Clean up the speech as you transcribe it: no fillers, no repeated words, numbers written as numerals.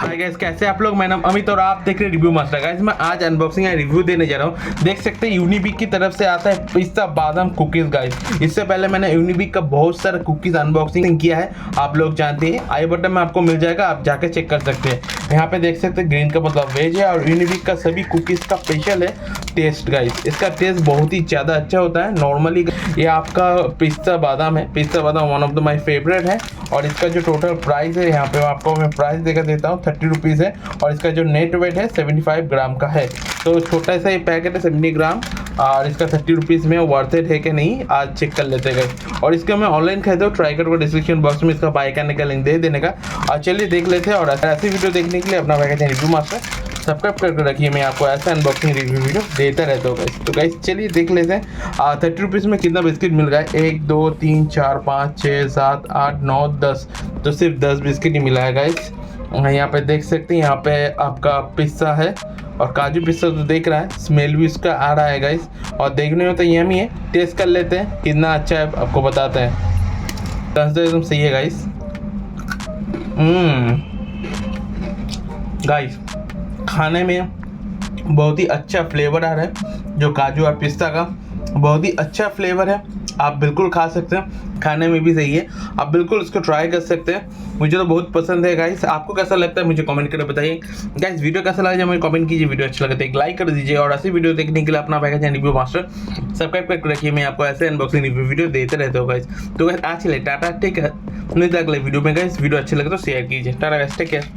Hi guys, कैसे आप लोग। मैं नाम अमित और आप देख रहे हैं रिव्यू मास्टर। गाइस मैं आज अनबॉक्सिंग या रिव्यू देने जा रहा हूँ। देख सकते हैं यूनिबिक की तरफ से आता है पिस्ता बादाम कुकीज। गाइस इससे पहले मैंने यूनिबिक का बहुत सारा कुकीज अनबॉक्सिंग किया है, आप लोग जानते हैं। आई बटन में आपको मिल जाएगा, आप जाके चेक कर सकते हैं। यहाँ पे देख सकते हैं ग्रीन का मतलब वेज है और यूनिबिक का सभी कुकीज का स्पेशल है टेस्ट। गाइस इसका टेस्ट बहुत ही ज़्यादा अच्छा होता है। नॉर्मली ये आपका पिस्ता बादाम है, पिस्ता बादाम one of the my favourite है। और इसका जो टोटल प्राइस है, यहाँ पे आपको मैं प्राइस देकर देता हूँ, 30 रुपीज़ है। और इसका जो नेट वेट है 75 ग्राम का है। तो छोटा सा ये पैकेट है 70 ग्राम और इसका 30 रुपीज़ में वर्थ इट है कि नहीं आज चेक कर लेते हैं। और इसका मैं ऑनलाइन खरीदा हूँ, ट्राई करूँगा डिस्क्रिप्शन बॉक्स में इसका बाय करने का लिंक दे देने का। और चलिए देख लेते हैं। और ऐसी वीडियो देखने के लिए अपना भाई कहते हैं रिव्यू मास्टर सब्सक्राइब करके रखिए। मैं आपको ऐसा अनबॉक्सिंग रिव्यू वीडियो देता रहता हूँ गाइस। तो गाइस चलिए देख लेते हैं 30 रुपीज़ में कितना बिस्किट मिल रहा है। 1 2 3 4 5 6 7 8 9 10, तो सिर्फ 10 बिस्किट ही मिला है गाइस। यहाँ पे देख सकते हैं, यहाँ पे आपका पिस्ता है और काजू पिस्ता तो देख रहा है, स्मेल भी उसका आ रहा है गाइस। और देखने में तो यमी है, टेस्ट कर लेते हैं कितना अच्छा है, आपको बताते हैं। टेस्ट एकदम सही है गाइस। गाइस खाने में बहुत ही अच्छा फ्लेवर आ रहा है, जो काजू और पिस्ता का बहुत ही अच्छा फ्लेवर है। आप बिल्कुल खा सकते हैं, खाने में भी सही है, आप बिल्कुल इसको ट्राई कर सकते हैं। मुझे तो बहुत पसंद है गाइस। आपको कैसा लगता है मुझे कमेंट करके बताइए गाइस। वीडियो कैसा लगा मुझे कमेंट कीजिए, वीडियो अच्छा लगे तो एक लाइक कर दीजिए। और ऐसी वीडियो देखने के लिए अपना भाई का रिव्यू मास्टर सब्सक्राइब करके रखिए। मैं आपको ऐसे अनबॉक्सिंग रिव्यू वीडियो देते रहते हो गाइस। तो गाइस आज चलिए टाटा, ठीक है, मिलते हैं अगले वीडियो में गाइस। वीडियो अच्छे लगे तो शेयर कीजिए। Tata guys, take care.